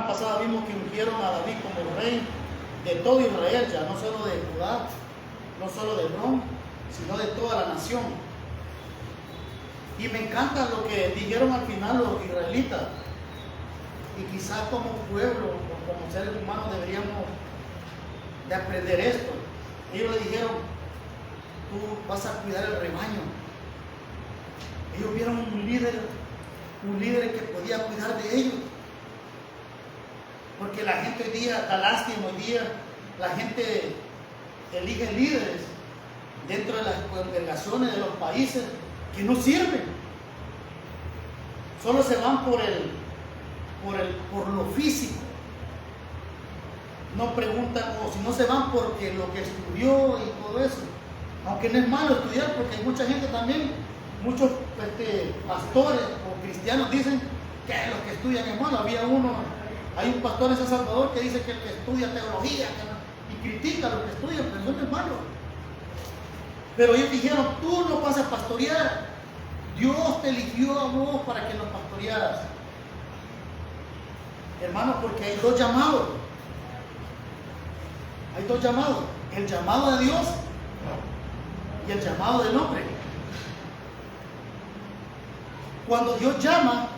Pasada vimos que ungieron a David como rey de todo Israel, ya no solo de Judá, no solo de Hebrón, sino de toda la nación. Y me encanta lo que dijeron al final los israelitas. Y quizás como pueblo o como seres humanos deberíamos de aprender esto. Ellos le dijeron: tú vas a cuidar el rebaño. Ellos vieron un líder que podía cuidar de ellos. Porque la gente hoy día, da lástima, hoy día la gente elige líderes dentro de las congregaciones de los países que no sirven. Solo se van por lo físico. No preguntan, o si no se van porque lo que estudió y todo eso. Aunque no es malo estudiar, porque hay mucha gente también, muchos pastores o cristianos dicen que los que estudian es malo. Hay un pastor en San Salvador que dice que el que estudia teología y critica a los que estudian, pero eso no es malo. Pero ellos dijeron: tú no vas a pastorear. Dios te eligió a vos para que nos pastorearas. Hermanos, porque hay dos llamados. Hay dos llamados. El llamado de Dios y el llamado del hombre. Cuando Dios llama,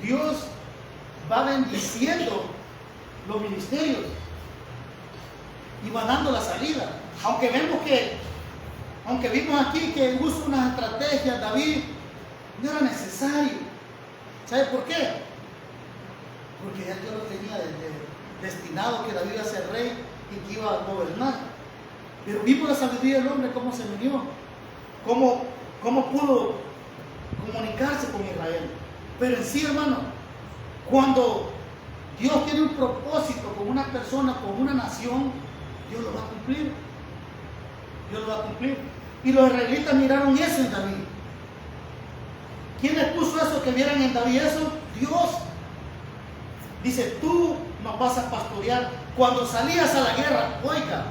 Dios va bendiciendo los ministerios y va dando la salida. Aunque vimos aquí que usa unas estrategias, David, no era necesario. ¿Sabe por qué? Porque ya Dios lo tenía destinado, que David iba a ser rey y que iba a gobernar. Pero vimos la sabiduría del hombre, cómo se unió, cómo pudo comunicarse con Israel. Pero en sí, hermano, cuando Dios tiene un propósito con una persona, con una nación, Dios lo va a cumplir. Dios lo va a cumplir. Y los israelitas miraron eso en David. ¿Quién les puso eso, que vieran en David eso? Dios. Dice: tú nos vas a pastorear. Cuando salías a la guerra, oiga,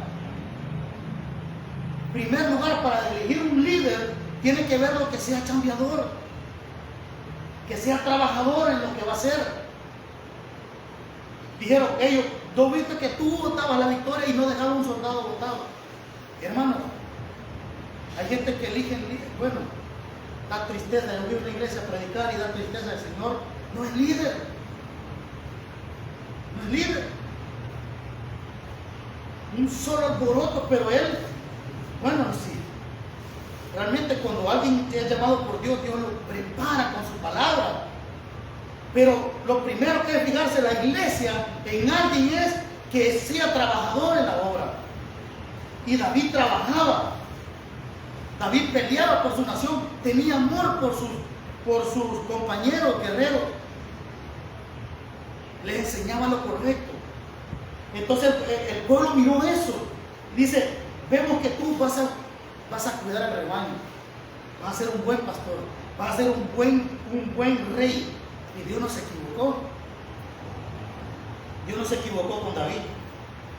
en primer lugar, para elegir un líder, tiene que ver lo que sea chambeador, que sea trabajador en lo que va a hacer. Dijeron ellos: ¿no viste que tú votabas la victoria y no dejabas un soldado votado? Hermano, hay gente que elige, bueno, da tristeza. Yo voy a una iglesia a predicar y da tristeza. El Señor no es líder. No es líder. Un solo alboroto, pero él, bueno, sí. Realmente cuando alguien te ha llamado por Dios, Dios lo prepara con su palabra. Pero lo primero que debe fijarse la iglesia en alguien es que sea trabajador en la obra. Y David trabajaba. David peleaba por su nación, tenía amor por sus compañeros guerreros. Les enseñaba lo correcto. Entonces el pueblo miró eso. Dice: vemos que tú vas a cuidar el rebaño. Vas a ser un buen pastor. Vas a ser un buen rey. Y Dios no se equivocó. Dios no se equivocó con David.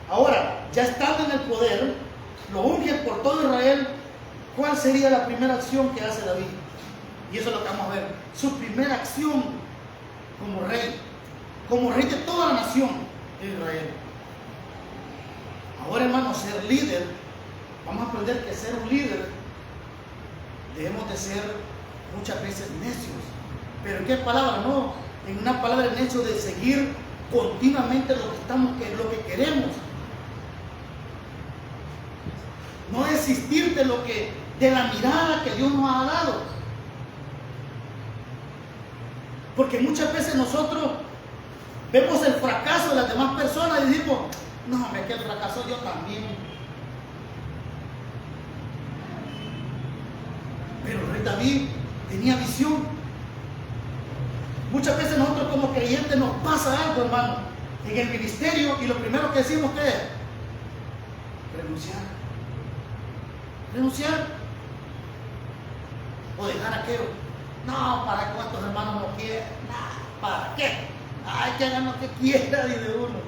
Ahora, ya estando en el poder, lo ungen por todo Israel. ¿Cuál sería la primera acción que hace David? Y eso es lo que vamos a ver. Su primera acción como rey de toda la nación de Israel. Ahora, hermanos, ser líder, vamos a aprender que ser un líder debemos de ser muchas veces necios. ¿Pero en qué palabra? No, en una palabra, el hecho de seguir continuamente lo que queremos. No desistir de la mirada que Dios nos ha dado. Porque muchas veces nosotros vemos el fracaso de las demás personas y decimos: no, hombre, que el fracaso yo también. Pero el rey David tenía visión. Muchas veces nosotros como creyentes nos pasa algo, hermano, en el ministerio, y lo primero que decimos, ¿qué es? Renunciar. O dejar aquello. No, ¿para cuántos hermanos no quieren? No, ¿para qué? Hay que hagan lo que quiera, dice uno.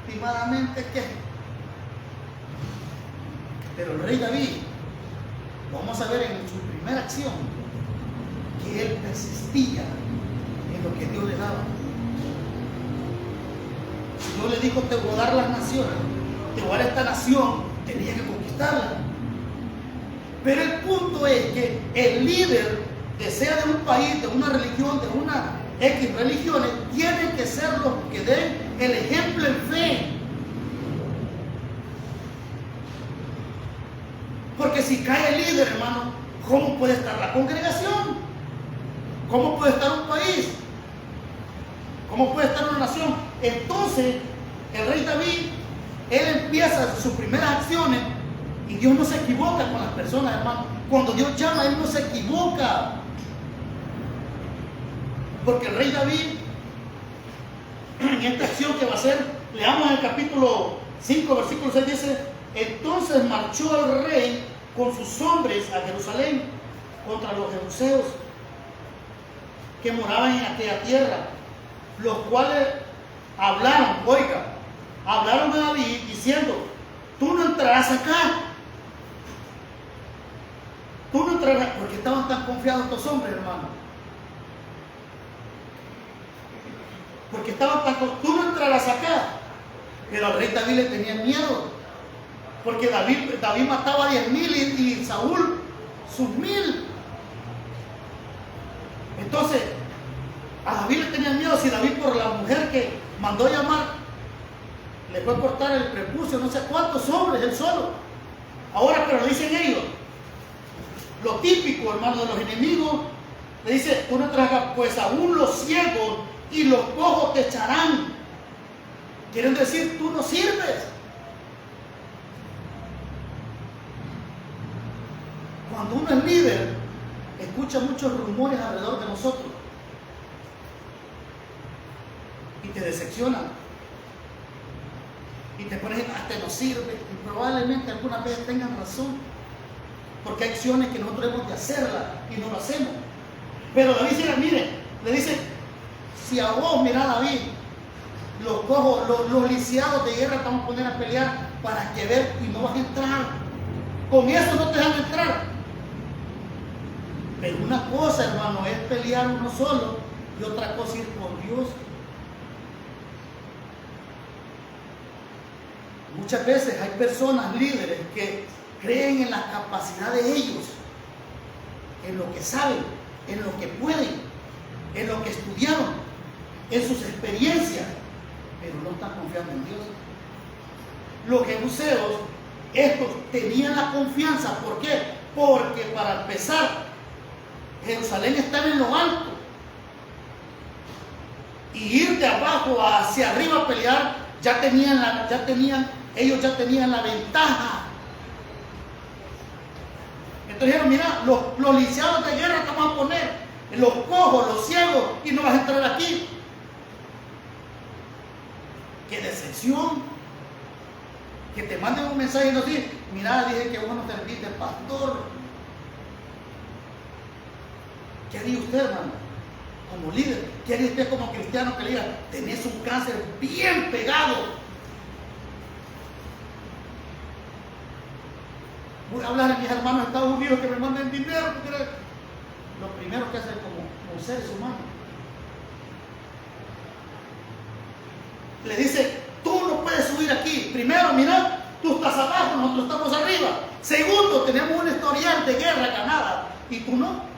Estimadamente, ¿qué? Pero el rey David, vamos a ver en su primera acción, que él persistía en lo que Dios le daba. Dios le dijo, te voy a dar las naciones, te voy a dar esta nación, tenía que conquistarla. Pero el punto es que el líder, que sea de un país, de una religión, de una X religiones, tienen que ser los que den el ejemplo en fe. Porque si cae el líder, hermano, ¿cómo puede estar la congregación? ¿Cómo puede estar un país? ¿Cómo puede estar una nación? Entonces, el rey David, él empieza sus primeras acciones y Dios no se equivoca con las personas, hermano. Cuando Dios llama, Él no se equivoca. Porque el rey David, en esta acción que va a hacer, leamos en el capítulo 5, versículo 6, dice: entonces marchó el rey con sus hombres a Jerusalén contra los jebuseos que moraban en aquella tierra, los cuales hablaron a David diciendo: tú no entrarás acá. Tú no entrarás. ¿Por qué estaban tan confiados estos hombres, hermano? Porque estaban tan confiados. Tú no entrarás acá. Pero al rey David le tenía miedo. Porque David mataba 10,000 y Saúl sus 1,000. Entonces, a David le tenía miedo. Si David, por la mujer que mandó llamar, le fue a cortar el prepucio, no sé cuántos hombres, él solo. Ahora, pero le dicen ellos, lo típico, hermano, de los enemigos, le dice: tú no tragas, pues aún los ciegos y los cojos te echarán. Quieren decir, tú no sirves. Cuando uno es líder, escucha muchos rumores alrededor de nosotros y te decepcionan y te pones: hasta no sirve. Y probablemente algunas veces tengan razón, porque hay acciones que nosotros debemos de hacerlas y no lo hacemos. Pero David dice: mire, le dice: si a vos, mira, David, los cojos, los lisiados de guerra te vamos a poner a pelear para que ver, y no vas a entrar. Con eso no te van a entrar. Pero una cosa, hermano, es pelear uno solo, y otra cosa es ir con Dios. Muchas veces hay personas líderes que creen en la capacidad de ellos, en lo que saben, en lo que pueden, en lo que estudiaron, en sus experiencias, pero no están confiando en Dios. Los jebuseos, estos tenían la confianza. ¿Por qué? Porque para empezar, Jerusalén estaba en lo alto, y ir de abajo hacia arriba a pelear, ellos ya tenían la ventaja. Entonces dijeron: mira, los lisiados de guerra te vamos a poner, los cojos, los ciegos, y no vas a entrar aquí. ¡Qué decepción! Que te manden un mensaje y nos dicen: mira, dije que vos no serviste, pastor. ¿Qué haría usted, hermano? Como líder, ¿qué haría usted como cristiano que le diga: tenés un cáncer bien pegado? Voy a hablar a mis hermanos de Estados Unidos que me manden dinero, porque lo primero que hacen como seres humanos. Le dice: tú no puedes subir aquí. Primero, mira, tú estás abajo, nosotros estamos arriba. Segundo, tenemos un historial de guerra ganada y tú no.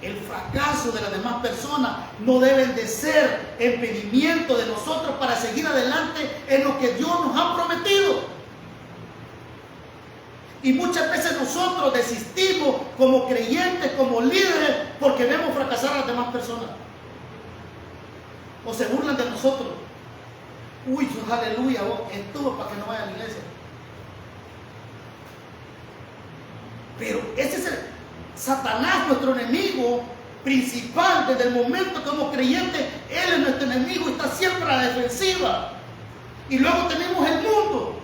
El fracaso de las demás personas no deben de ser impedimento de nosotros para seguir adelante en lo que Dios nos ha prometido. Y muchas veces nosotros desistimos como creyentes, como líderes, porque vemos fracasar a las demás personas. O se burlan de nosotros. Uy, aleluya, vos estuvo para que no vaya a la iglesia. Pero ese es Satanás, nuestro enemigo principal. Desde el momento que somos creyentes, él es nuestro enemigo, está siempre a la defensiva. Y luego tenemos el mundo,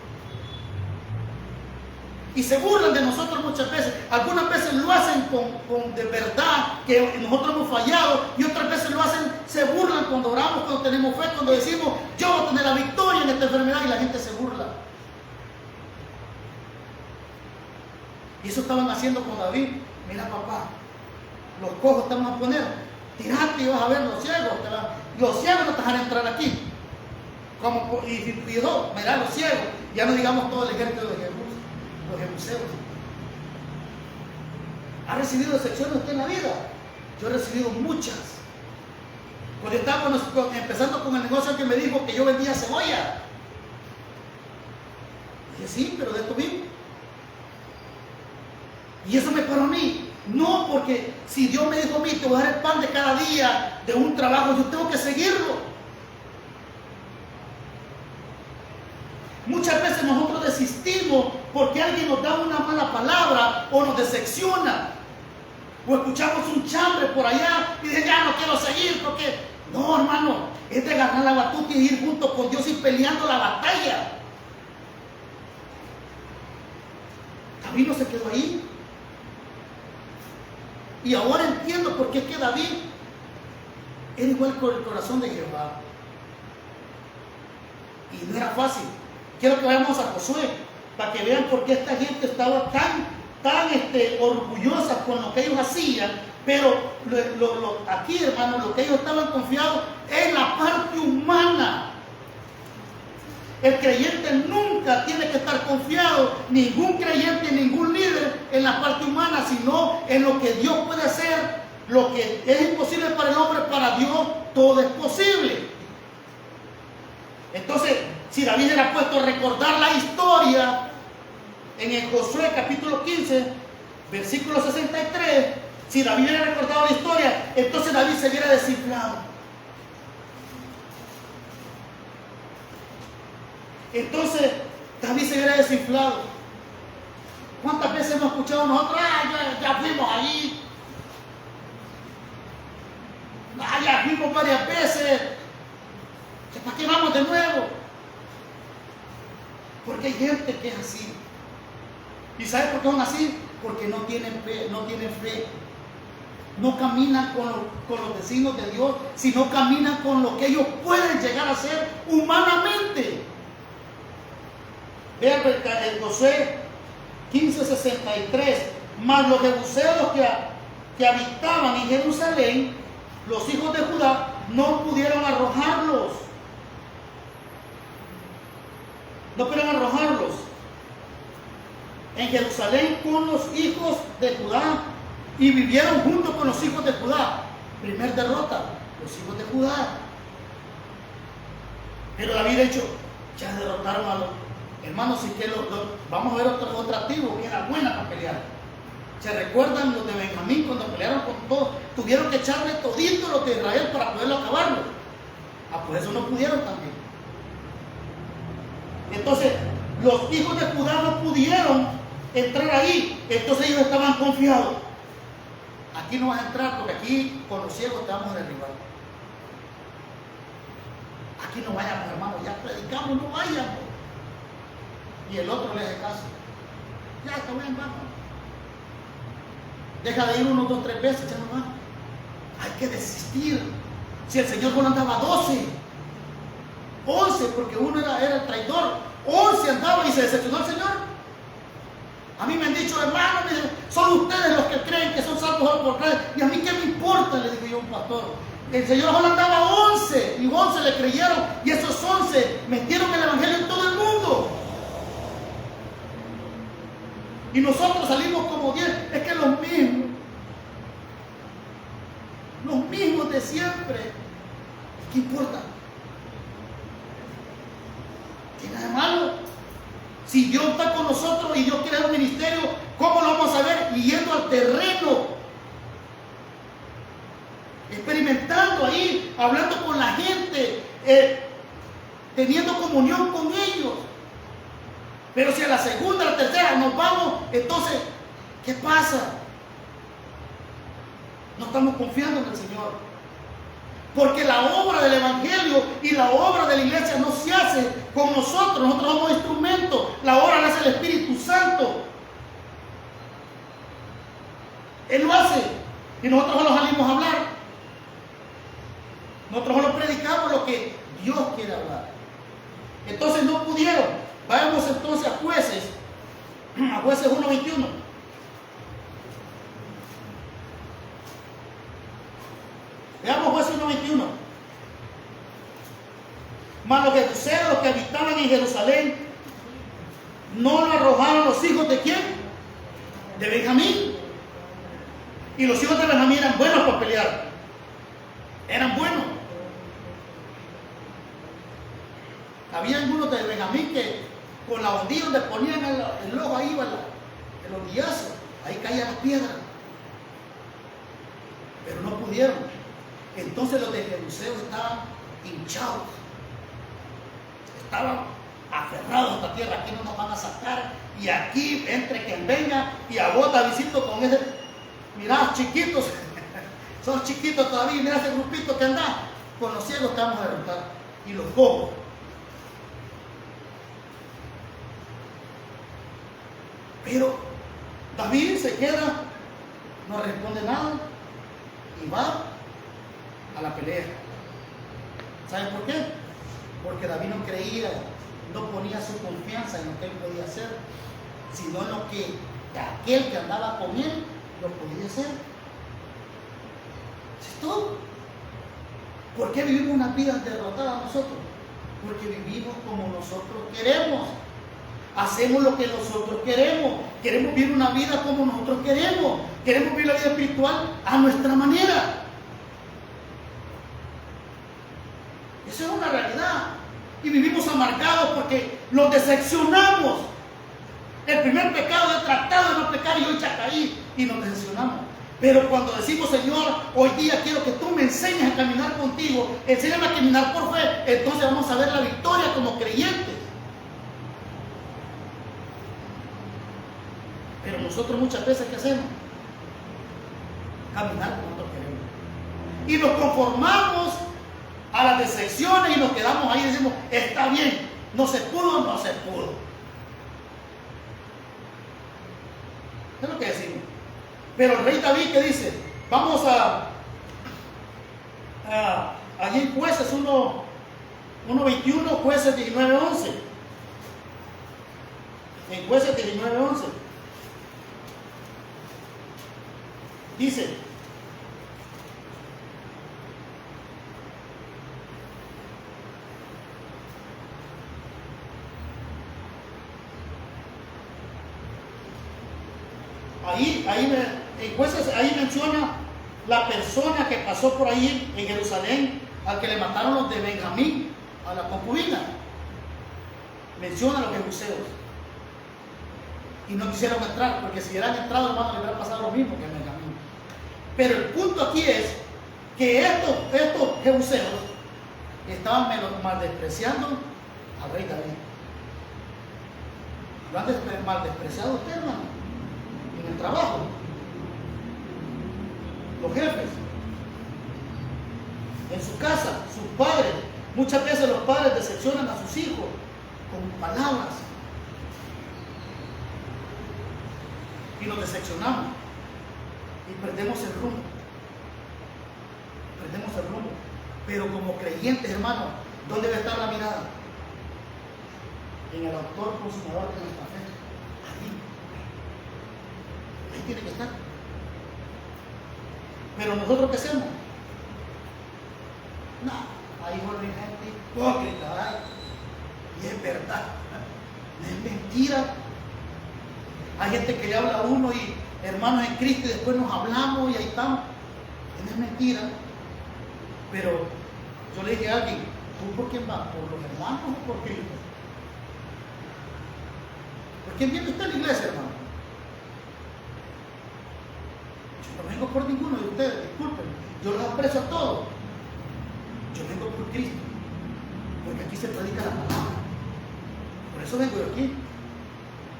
y se burlan de nosotros muchas veces. Algunas veces lo hacen con de verdad, que nosotros hemos fallado, y otras veces lo hacen, se burlan cuando oramos, cuando tenemos fe, cuando decimos: yo voy a tener la victoria en esta enfermedad, y la gente se burla. Y eso estaban haciendo con David. Mira, papá, los cojos te vamos a poner, tirate y vas a ver los ciegos, Los ciegos no te dejan entrar aquí. Y no, mirá, los ciegos, ya no digamos todo el ejército de Jesús, los jebuseos. ¿Ha recibido decepciones usted en la vida? Yo he recibido muchas. Cuando estábamos empezando con el negocio, que me dijo que yo vendía cebolla. Dije, sí, pero de esto vivo. Y eso me paró a mí. No, porque si Dios me dijo a mí, te voy a dar el pan de cada día de un trabajo, yo tengo que seguirlo. Muchas veces nosotros desistimos porque alguien nos da una mala palabra o nos decepciona. O escuchamos un chambre por allá y dicen, ya no quiero seguir porque... No, hermano, es de agarrar la batuta y ir junto con Dios y peleando la batalla. David no se quedó ahí. Y ahora entiendo por qué es que David era igual con el corazón de Jehová. Y no era fácil. Quiero que vayamos a Josué para que vean por qué esta gente estaba tan orgullosa con lo que ellos hacían, pero aquí, hermano, lo que ellos estaban confiados en la parte humana. El creyente nunca tiene que estar confiado, ningún creyente, ningún líder, en la parte humana, sino en lo que Dios puede hacer. Lo que es imposible para el hombre, para Dios todo es posible. Entonces, si David era puesto a recordar la historia en el Josué capítulo 15, versículo 63, si David hubiera recordado la historia, entonces David se hubiera desinflado. Entonces David se hubiera desinflado. ¿Cuántas veces hemos escuchado nosotros? Ya fuimos allí. Ya fuimos varias veces. ¿Para qué vamos de nuevo? Porque hay gente que es así. ¿Y sabes por qué son así? Porque no tienen fe, no caminan con los designios de Dios, sino caminan con lo que ellos pueden llegar a ser humanamente. Vean el Josué 15:63. Mas los jebuseos que habitaban en Jerusalén, los hijos de Judá, no pudieron arrojarlos. No pudieron arrojarlos en Jerusalén con los hijos de Judá, y vivieron junto con los hijos de Judá. Primer derrota, los hijos de Judá. Pero David ha dicho, ya derrotaron a los hermanos, y que vamos a ver otra tribu que era buena para pelear. ¿Se recuerdan los de Benjamín cuando pelearon con todos? Tuvieron que echarle todito los de Israel para poderlo acabarlo. Pues eso no pudieron también. Entonces, los hijos de Judá no pudieron entrar ahí. Entonces ellos estaban confiados. Aquí no vas a entrar porque aquí con los ciegos te vamos a derribar. Aquí no vayamos, hermano, ya predicamos, no vayamos. Y el otro le hace caso. Ya está bien, vamos. Deja de ir 1, 2, 3 veces, ya no va. Hay que desistir. Si el Señor solo andaba 12, 11, porque uno era el traidor, 11 andaba y se decepcionó el Señor. A mí me han dicho, hermano, son ustedes los que creen que son salvos por creer. Y a mí qué me importa, le digo yo a un pastor. El Señor solo andaba 11 y 11 le creyeron, y esos 11 metieron el evangelio en todo el mundo. Y nosotros salimos como 10. Es que los mismos de siempre. ¿Qué importa? ¿Qué nada de malo? Si Dios está con nosotros y Dios quiere un ministerio, ¿cómo lo vamos a ver? Yendo al terreno, experimentando ahí, hablando con la gente, teniendo comunión con ellos. Pero si a la segunda, a la tercera nos vamos, entonces, ¿qué pasa? No estamos confiando en el Señor. Porque la obra del Evangelio y la obra de la iglesia no se hace con nosotros. Nosotros somos instrumentos. La obra la hace el Espíritu Santo. Él lo hace. Y nosotros solo salimos a hablar. Nosotros solo predicamos lo que Dios quiere hablar. Entonces no pudieron. Vayamos entonces a Jueces 1:21. Veamos Jueces 1:21. Mas los jebuseos, los que habitaban en Jerusalén, no lo arrojaron los hijos de ¿quién? De Benjamín. Y los hijos de Benjamín eran buenos para pelear. Eran buenos. Había algunos de Benjamín que con la hondilla donde ponían el ojo, ahí iba el hodillazo, ahí caía la piedra. Pero no pudieron. Entonces los de Jebuseos estaban hinchados. Estaban aferrados a esta tierra. Aquí no nos van a sacar. Y aquí, entre quien venga y a vos, Davidcito, con ese, mirá, chiquitos, son chiquitos todavía, mirá ese grupito que anda, con los ciegos te vamos a derrotar. Y los cojos. Pero David se queda, no responde nada y va a la pelea. ¿Saben por qué? Porque David no creía, no ponía su confianza en lo que él podía hacer, sino en lo que aquel que andaba con él lo podía hacer. ¿Es todo? ¿Por qué vivimos una vida derrotada nosotros? Porque vivimos como nosotros queremos. Hacemos lo que nosotros queremos. Queremos vivir una vida como nosotros queremos. Queremos vivir la vida espiritual a nuestra manera. Eso es una realidad. Y vivimos amargados porque los decepcionamos. El primer pecado he tratado de no pecar y hoy ya caí y nos decepcionamos. Pero cuando decimos, Señor, hoy día quiero que tú me enseñes a caminar contigo, enséñame a caminar por fe, entonces vamos a ver la victoria como creyentes. Pero nosotros muchas veces, ¿qué hacemos? Caminar como nosotros queremos. Y nos conformamos a las decepciones y nos quedamos ahí y decimos, está bien, no se pudo, no se pudo. Es lo que decimos. Pero el rey David, ¿qué dice? Vamos allí en Jueces 1:21, Jueces 19:11. En Jueces 19:11. Dice, ahí menciona la persona que pasó por ahí en Jerusalén, al que le mataron los de Benjamín, a la concubina. Menciona a los jebuseos. Y no quisieron entrar, porque si hubieran entrado, hermano, le hubiera pasado lo mismo que a Benjamín. Pero el punto aquí es que estos jebuseos estaban mal despreciando al rey David. ¿Lo han mal despreciado usted, hermano? En el trabajo. Los jefes. En su casa, sus padres. Muchas veces los padres decepcionan a sus hijos con palabras. Y los decepcionamos. Y perdemos el rumbo. Perdemos el rumbo. Pero como creyentes, hermano, ¿dónde debe estar la mirada? En el autor consumador de nuestra fe. Ahí tiene que estar. Pero nosotros, ¿qué hacemos? No, ahí vuelven gente hipócrita. ¿Eh? Y es verdad. No es mentira. Hay gente que le habla a uno y hermanos en Cristo y después nos hablamos y ahí estamos. No es mentira. Pero yo le dije a alguien, ¿tú por quién vas? ¿Por los hermanos o por Cristo? ¿Por quién viene usted a la iglesia, hermano? Yo no vengo por ninguno de ustedes, disculpen. Yo los aprecio a todos. Yo vengo por Cristo. Porque aquí se predica la palabra. Por eso vengo yo aquí.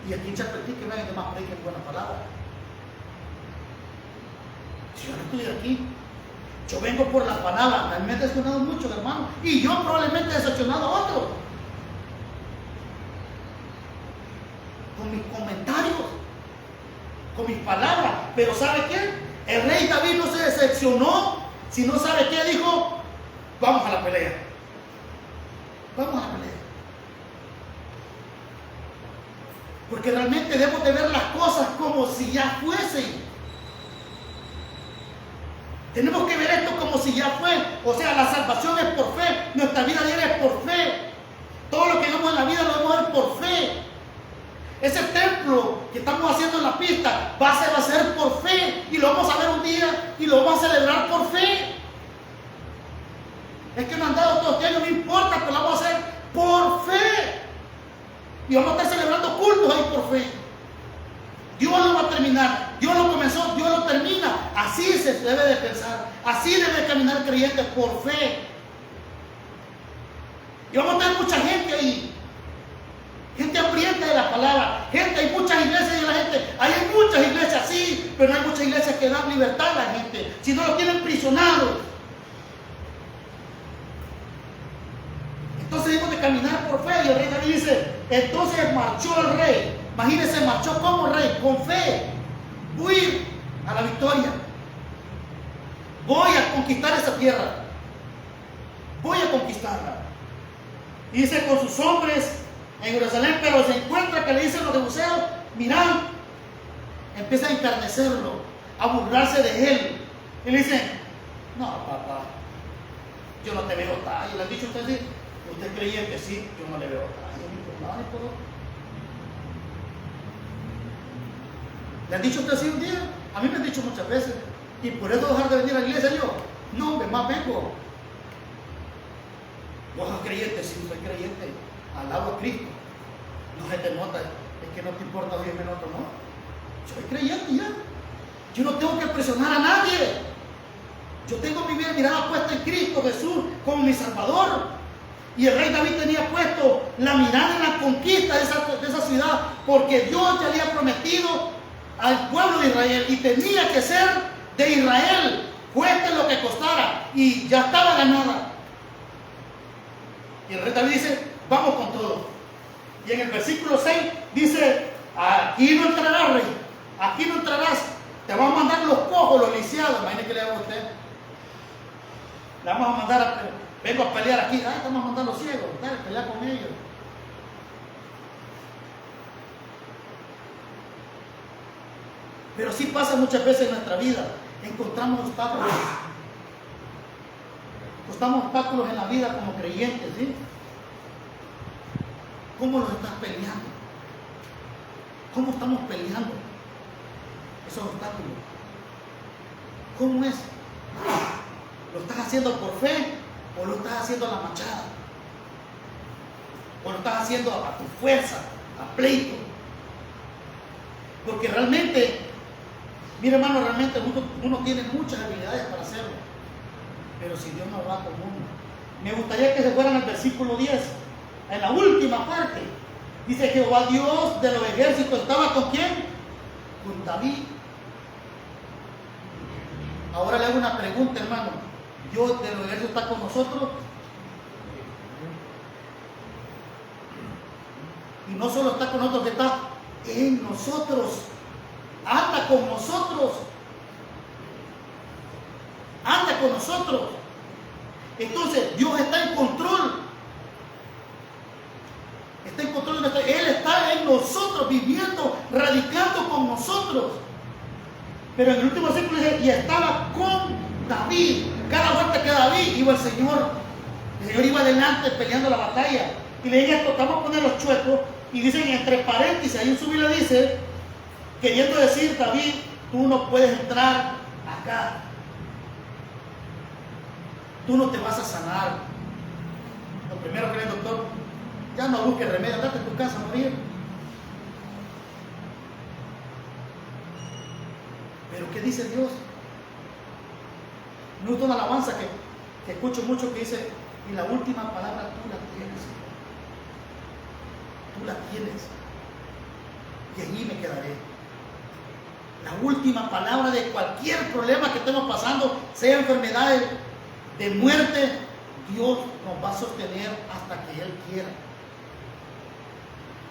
Y aquí en Chapetí que nadie más predique buena palabra. Si yo no estoy aquí, yo vengo por la palabra. A mí me han decepcionado mucho, hermano. Y yo probablemente he decepcionado a otros. Con mis comentarios, con mis palabras. Pero ¿sabe qué? El rey David no se decepcionó, sino ¿sabe qué? Dijo, vamos a la pelea. Vamos a la pelea. Porque realmente debemos de ver las cosas como si ya fuesen. Tenemos que ver esto como si ya fue. O sea, la salvación es por fe. Nuestra vida diaria es por fe. Es que no han dado todo este año, no importa, pero lo vamos a hacer por fe. Y vamos a estar celebrando cultos ahí por fe. Dios lo va a terminar. Dios lo comenzó, Dios lo termina. Así se debe de pensar. Así debe de caminar el creyente, por fe. Y vamos a tener mucha gente ahí. Gente hambrienta de la palabra. Gente, hay muchas iglesias y la gente. Hay muchas iglesias, sí, pero no hay muchas iglesias que dan libertad a la gente. Si no lo tienen prisionados. Entonces hemos de caminar por fe. Y el rey David dice, entonces marchó el rey. Imagínense, marchó como rey, con fe. Voy a ir a la victoria. Voy a conquistar esa tierra. Voy a conquistarla. Y dice con sus hombres en Jerusalén, pero se encuentra que le dicen los jebuseos, mirad, empieza a encarnecerlo, a burlarse de él. Y le dicen, no, papá, yo no te veo tal. Y le han dicho a usted, sí, usted es creyente, sí, yo no le veo tal. No, ni por ¿le han dicho a usted así un día? A mí me han dicho muchas veces. Y por eso dejar de venir a la iglesia yo. No, hombre, más vengo. Vos sos creyente, sí, soy creyente. Alabo a Cristo. No se te nota. Es que no te importa hoy me noto, no. Soy creyente ya. Yo no tengo que presionar a nadie. Yo tengo mi mirada puesta en Cristo Jesús como mi Salvador. Y el rey David tenía puesto la mirada en la conquista de esa ciudad, porque Dios ya había prometido al pueblo de Israel y tenía que ser de Israel, cueste lo que costara, y ya estaba ganada. Y el rey David dice, vamos con todo. Y en el versículo 6 dice, aquí no entrarás, rey, aquí no entrarás, te vamos a mandar los cojos, los lisiados. Imagínese que le hago a usted, le vamos a mandar vengo a pelear aquí, te vamos a mandar los ciegos, dale, pelear con ellos. Pero sí pasa muchas veces en nuestra vida. Encontramos obstáculos. Encontramos obstáculos en la vida como creyentes, ¿sí? ¿Cómo los estás peleando? ¿Cómo estamos peleando esos obstáculos? ¿Cómo es? ¿Lo estás haciendo por fe o lo estás haciendo a la machada? ¿O lo estás haciendo a tu fuerza, a pleito? Porque realmente, mira hermano, realmente uno tiene muchas habilidades para hacerlo, pero si Dios no va con uno. Me gustaría que se fueran al versículo 10, en la última parte. Dice Jehová Dios de los ejércitos estaba con ¿quién? Con David. Ahora le hago una pregunta, hermano. ¿Dios de los ejércitos está con nosotros? Y no solo está con nosotros, que está en nosotros. Anda con nosotros. Anda con nosotros. Entonces Dios está en control. Está en control de nosotros. Él está en nosotros, viviendo, radicando con nosotros. Pero en el último versículo dice, y estaba con David. Cada vuelta que David iba el Señor iba adelante peleando la batalla. Y le dije, vamos a poner los chuecos. Y dicen entre paréntesis, ahí en su Biblia dice, queriendo decir, David, tú no puedes entrar acá. Tú no te vas a sanar. Lo primero que le dice el doctor, ya no busques remedio, andate a tu casa a morir. Pero ¿qué dice Dios? Me gusta una alabanza que escucho mucho que dice, y la última palabra tú la tienes. Tú la tienes. Y allí me quedaré. La última palabra de cualquier problema que estemos pasando, sea enfermedad, de muerte, Dios nos va a sostener hasta que Él quiera.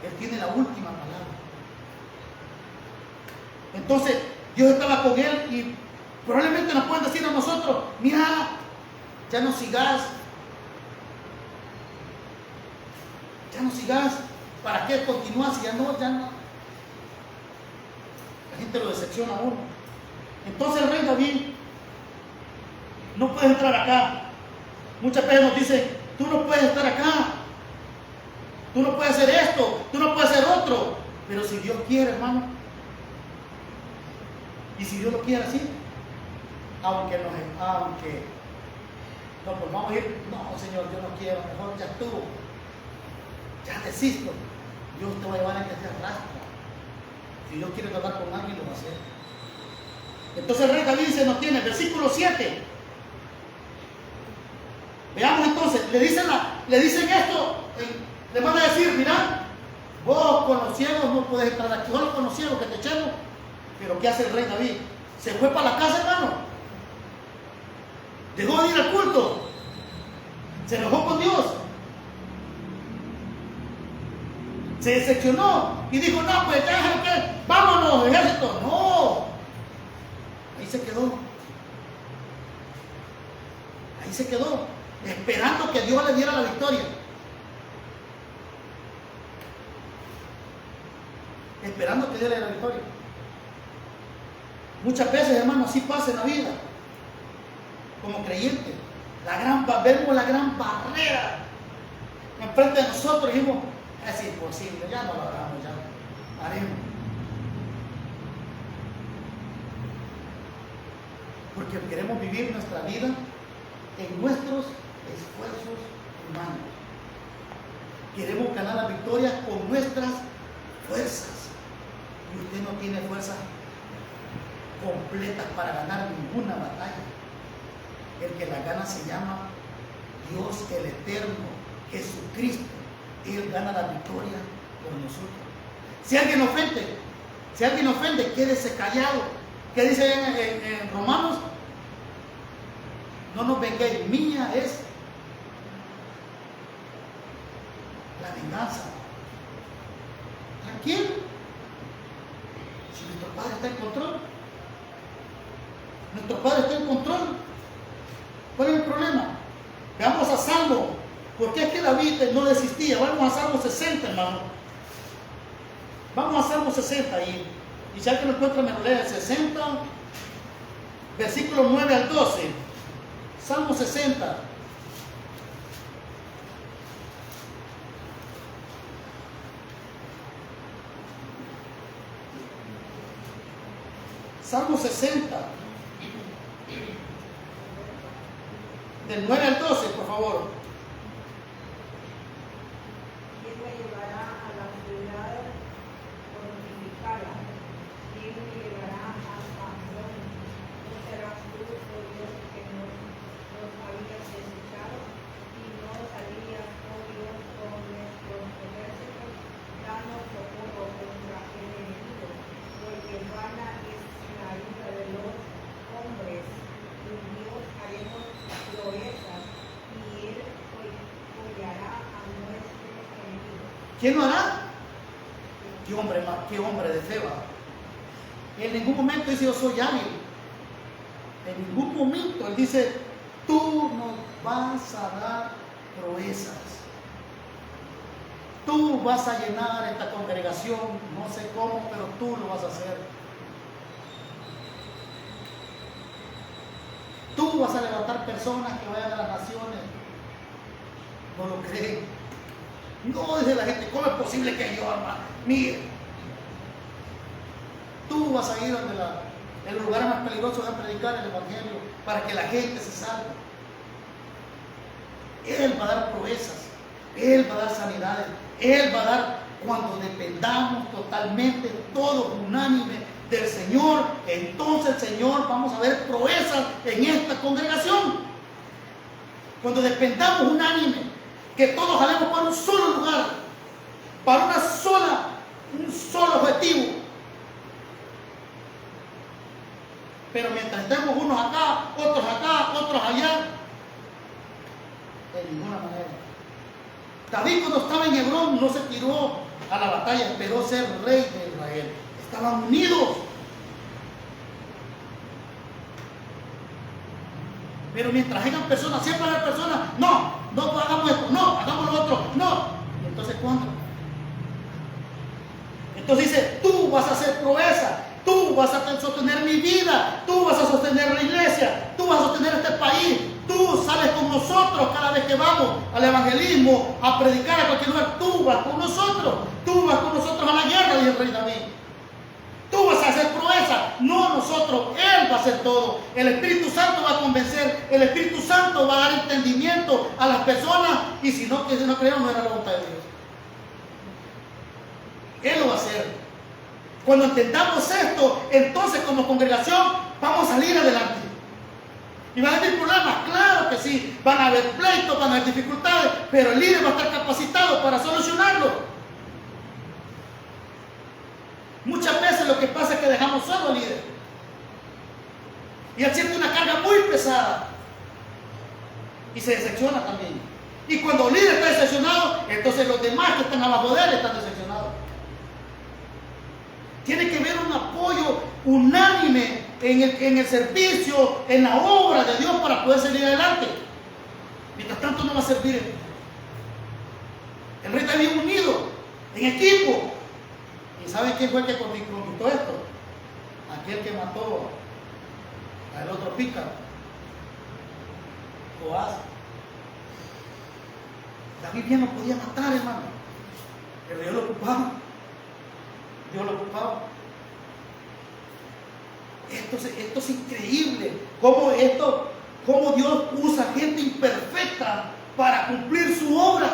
Él tiene la última palabra. Entonces, Dios estaba con él y probablemente nos pueden decir a nosotros, mira, ya no sigas. Ya no sigas. ¿Para qué continúas? Si ya no, ya no. La gente lo decepciona a uno. Entonces el rey David no puede entrar acá. Muchas veces nos dicen, tú no puedes estar acá. Tú no puedes hacer esto, tú no puedes hacer otro. Pero si Dios quiere, hermano, y si Dios lo quiere así, aunque No, pues vamos a ir. No, Señor, yo no quiero, mejor ya estuvo. Ya desisto. Dios te va a llevar a que te arrastra. Si Dios quiere hablar con alguien, lo va a hacer. Entonces el rey David se nos tiene, versículo 7. Veamos entonces, le dicen esto, le van a decir, mira, vos con los ciegos no puedes entrar aquí, solo con los ciegos que te echemos. Pero ¿qué hace el rey David? Se fue para la casa, hermano. Dejó de ir al culto. Se enojó con Dios. Se decepcionó y dijo, no, pues ya, ¿qué? Vámonos, ejército. No. Ahí se quedó. Ahí se quedó, esperando que Dios le diera la victoria. Esperando que Dios le diera la victoria. Muchas veces, hermano, así pasa en la vida. Como creyentes, vemos la gran barrera enfrente de nosotros y dijimos, es imposible, ya no lo hagamos, ya haremos. Porque queremos vivir nuestra vida en nuestros esfuerzos humanos. Queremos ganar la victoria con nuestras fuerzas. Y usted no tiene fuerzas completas para ganar ninguna batalla. El que la gana se llama Dios el Eterno, Jesucristo. Él gana la victoria por nosotros. Si alguien ofende, quédese callado. ¿Qué dice en Romanos? No nos vengáis, mía es la venganza. Tranquilo. Si nuestro Padre está en control. Nuestro Padre está en control. ¿Cuál es el problema? Veamos a Salmo. ¿Por qué es que David no desistía? Vamos a Salmo 60, hermano. Vamos a Salmo 60 y si alguien lo encuentra, me lo lee. 60, versículo 9 al 12. Salmo 60. Salmo 60. Del 9 al 12, por favor. ¿Quién me llevará a la ciudad fortificada? ¿Quién me llevará hasta Amón? ¿No serás tú, oh Dios, que nos habías desechado y no salías, oh Dios, con nuestros ejércitos? Danos socorro contra el enemigo, porque vana es la ira de los hombres. En Dios haremos proezas y Él hollará a nuestros enemigos. ¿Quién lo hará? Qué hombre de fe va. En ningún momento dice yo soy hábil. En ningún momento él dice tú nos vas a dar proezas. Tú vas a llenar esta congregación, no sé cómo, pero tú lo vas a hacer. Tú vas a levantar personas que vayan a las naciones. No lo creen. No, dice la gente, ¿cómo es posible que yo, hermano? Mire, tú vas a ir donde en los lugares más peligrosos a predicar el Evangelio para que la gente se salve. Él va a dar proezas, Él va a dar sanidades, Él va a dar cuando dependamos totalmente, todos unánime del Señor. Entonces, Señor, vamos a ver proezas en esta congregación. Cuando dependamos unánime, que todos jalemos para un solo lugar, para un solo objetivo. Pero mientras estemos unos acá, otros allá, de ninguna manera. David, cuando estaba en Hebrón, no se tiró a la batalla, esperó ser rey de Israel. Estaban unidos. Pero mientras hayan personas, siempre hay personas, no hagamos esto, no, hagamos lo otro, no. Entonces, ¿cuándo? Entonces dice, tú vas a hacer proeza, tú vas a sostener mi vida, tú vas a sostener la iglesia, tú vas a sostener este país, tú sales con nosotros cada vez que vamos al evangelismo, a predicar a cualquier lugar, tú vas con nosotros a la guerra, dice el rey David. Tú tú vas a hacer proeza. No nosotros, Él va a hacer todo. El Espíritu Santo va a convencer, el Espíritu Santo va a dar entendimiento a las personas, y si no creyeron, no era la voluntad de Dios. Él lo va a hacer. Cuando entendamos esto, entonces como congregación vamos a salir adelante. ¿Y van a haber problemas? Claro que sí. Van a haber pleitos, van a haber dificultades, pero el líder va a estar capacitado para solucionarlo. Muchas veces lo que pasa es que dejamos solo al líder. Y él siente una carga muy pesada. Y se decepciona también. Y cuando el líder está decepcionado, entonces los demás que están abajo de él están decepcionados. Tiene que haber un apoyo unánime en el servicio, en la obra de Dios para poder salir adelante. Mientras tanto no va a servir. El rey David unido, en equipo. ¿Y saben quién fue el que conquistó esto? Aquel que mató al otro pícaro, Joás. David bien lo podía matar, hermano, pero Dios lo ocupaba. Dios lo ocupaba. Esto es increíble. Cómo Dios usa gente imperfecta para cumplir su obra.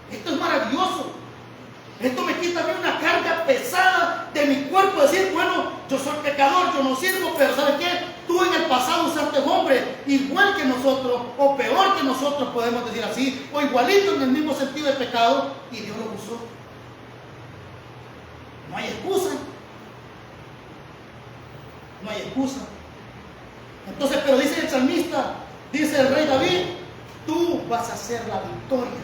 Esto es maravilloso. Esto me quita a mí una carga pesada de mi cuerpo. Decir, bueno, yo soy pecador, yo no sirvo, pero ¿sabes qué? Tú en el pasado usaste hombre igual que nosotros, o peor que nosotros, podemos decir así, o igualito en el mismo sentido de pecado, y Dios lo usó. No hay excusa. No hay excusa. Entonces, pero dice el salmista, dice el rey David, tú vas a hacer la victoria.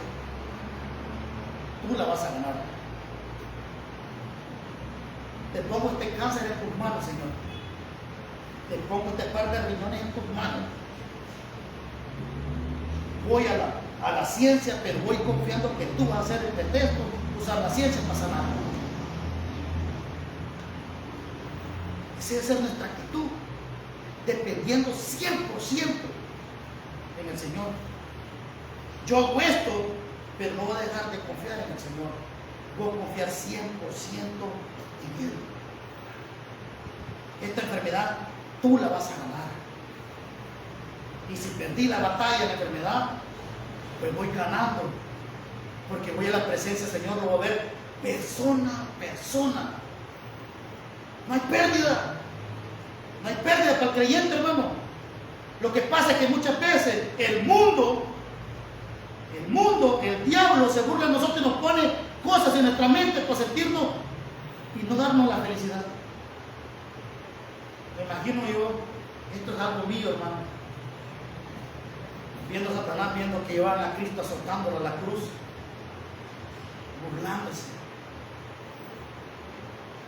Tú la vas a ganar. Te pongo este cáncer en tus manos, Señor. Te pongo este par de riñones en tus manos. Voy a la ciencia, pero voy confiando que tú vas a hacer el pretexto, usar la ciencia para sanar. Esa debe ser nuestra actitud, dependiendo 100% en el Señor. Yo hago esto, pero no voy a dejar de confiar en el Señor. Voy a confiar 100% en Él. Esta enfermedad tú la vas a ganar. Y si perdí la batalla de la enfermedad, pues voy ganando, porque voy a la presencia del Señor, lo voy a ver persona a persona. No hay pérdida. No hay pérdida para el creyente, hermano. Lo que pasa es que muchas veces el mundo, el diablo se burla de nosotros y nos pone cosas en nuestra mente para sentirnos y no darnos la felicidad. Me imagino yo, esto es algo mío, hermano, viendo a Satanás, viendo que llevaban a Cristo azotándolo a la cruz, burlándose.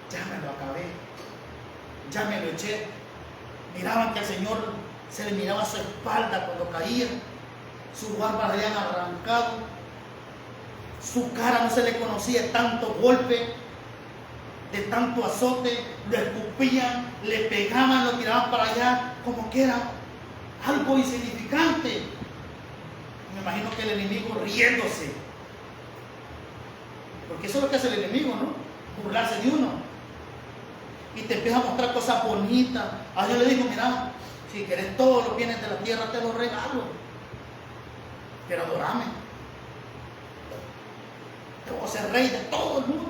Ya me lo acabé, ya me lo eché. Miraban que al Señor se le miraba su espalda cuando caía, sus barbas le habían arrancado, su cara no se le conocía de tanto golpe, de tanto azote, lo escupían, le pegaban, lo tiraban para allá, como que era algo insignificante. Me imagino que el enemigo riéndose, porque eso es lo que hace el enemigo, ¿no? Burlarse de uno. Y te empieza a mostrar cosas bonitas. A Dios le digo, mira, si querés todos los bienes de la tierra, te los regalo, pero adorame. Te voy a ser rey de todo el mundo.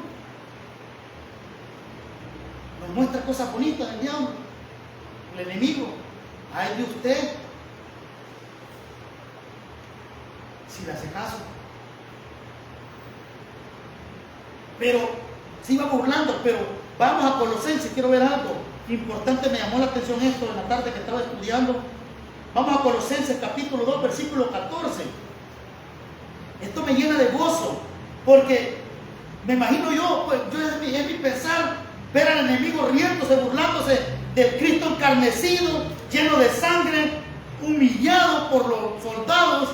Nos muestra cosas bonitas el diablo, el enemigo. Ay de usted, si le hace caso. Pero se iba burlando. Pero vamos a Colosenses, quiero ver algo importante. Me llamó la atención esto en la tarde que estaba estudiando. Vamos a Colosenses capítulo 2, versículo 14. Esto me llena de gozo, porque me imagino yo, pues yo es mi pensar, ver al enemigo riéndose, burlándose del Cristo encarnecido, lleno de sangre, humillado por los soldados,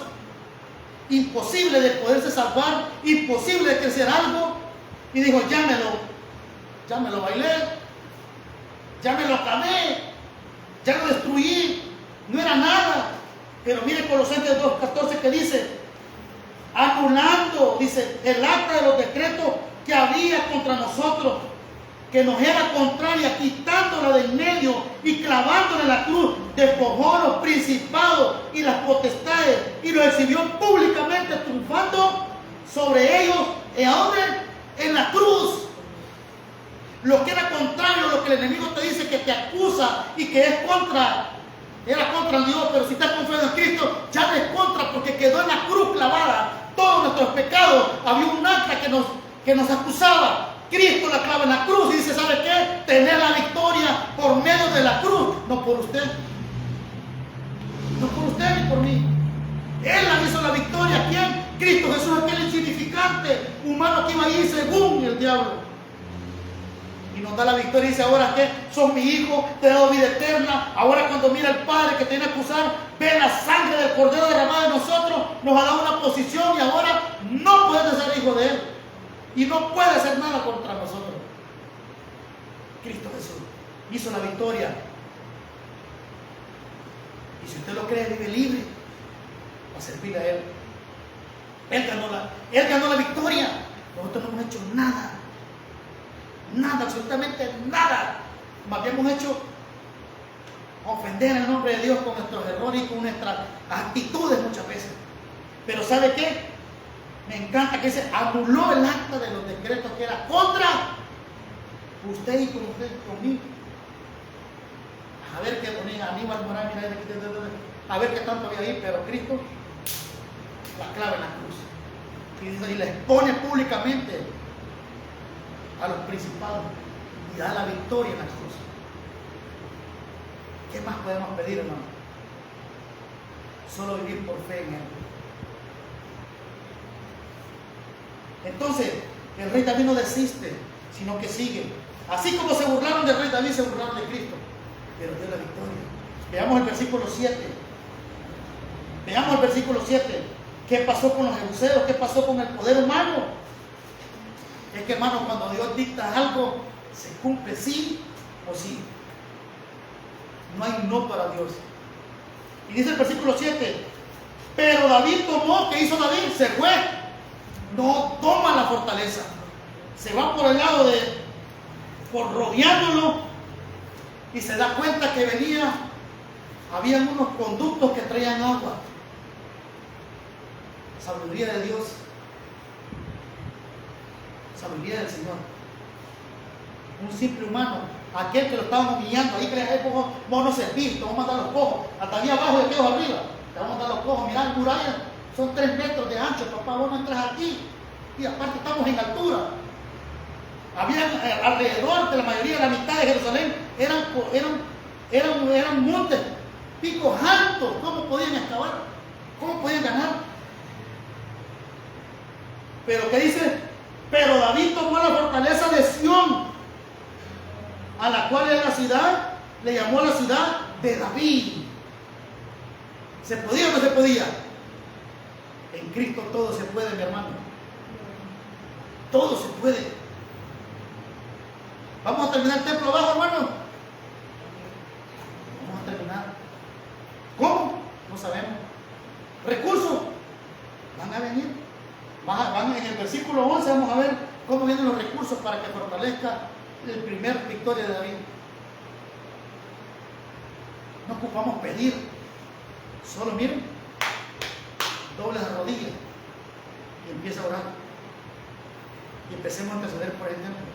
imposible de poderse salvar, imposible de crecer algo, y dijo, ya me lo bailé, ya me lo acabé, ya lo destruí, no era nada. Pero mire Colosenses 2:14 que dice, anulando, dice, el acta de los decretos que había contra nosotros que nos era contraria, quitándola de en medio y clavándola en la cruz, despojó los principados y las potestades y los exhibió públicamente, triunfando sobre ellos. ¿En dónde? En la cruz. Lo que era contrario, lo que el enemigo te dice que te acusa y que era contra Dios, pero si estás confiando en Cristo, ya no es contra, porque quedó en la cruz clavada todos nuestros pecados. Había un acta que nos acusaba. Cristo la clava en la cruz y dice, ¿sabe qué? Tener la victoria por medio de la cruz, no por usted. No por usted ni por mí. Él la hizo la victoria. ¿Quién? Cristo Jesús, aquel insignificante humano que iba a ir según el diablo. Y nos da la victoria y dice, ahora que sos mi hijo, te he dado vida eterna. Ahora cuando mira al Padre que te viene a acusar, ve la sangre del Cordero derramada de nosotros, nos ha dado una posición y ahora no puedes ser hijo de Él. Y no puede hacer nada contra nosotros. Cristo Jesús hizo la victoria. Y si usted lo cree, vive libre para servirle a Él. Él ganó la victoria. Nosotros no hemos hecho nada. Nada, absolutamente nada. Más bien hemos hecho ofender el nombre de Dios con nuestros errores y con nuestras actitudes muchas veces. Pero ¿sabe qué? Me encanta que se anuló el acta de los decretos que era contra usted y con usted, conmigo. A ver qué ponía Aníbal Morán, mira, a ver qué tanto había ahí, pero Cristo la clava en la cruz. Y la expone públicamente a los principados y da la victoria en la cruz. ¿Qué más podemos pedir, hermano? Solo vivir por fe en Él. Entonces, el rey David no desiste, sino que sigue. Así como se burlaron del rey David, se burlaron de Cristo, pero dio la victoria. Veamos el versículo 7. Veamos el versículo 7. ¿Qué pasó con los jebuseos? ¿Qué pasó con el poder humano? Es que, hermano, cuando Dios dicta algo, se cumple sí o sí. No hay no para Dios. Y dice el versículo 7. Pero David tomó, ¿qué hizo David? Se fue. No toma la fortaleza. Se va por el lado por rodeándolo, y se da cuenta que habían unos conductos que traían agua. Sabiduría de Dios. Sabiduría del Señor. Un simple humano, aquel que lo estaban humillando, ahí que le dije, vos no servís, te vamos a mandar los cojos, hasta allá abajo y aquellos arriba, te vamos a mandar los cojos, mirá, murallas, son 3 metros de ancho, papá, vos no entras aquí, y aparte estamos en altura. Habían alrededor de la mayoría, la mitad de Jerusalén, eran montes, picos altos. ¿Cómo podían excavar? ¿Cómo podían ganar? Pero ¿qué dice? Pero David tomó la fortaleza de Sión, a la cual era la ciudad, le llamó la ciudad de David. ¿Se podía o no se podía? En Cristo todo se puede, mi hermano. Todo se puede. ¿Vamos a terminar el templo abajo, hermano? Vamos a terminar. ¿Cómo? No sabemos. ¿Recursos? Van a venir. Van en el versículo 11, vamos a ver cómo vienen los recursos para que fortalezca el primer victoria de David. No ocupamos pedir. Solo miren, doble las rodillas y empieza a orar. Y empecemos a interceder por el templo.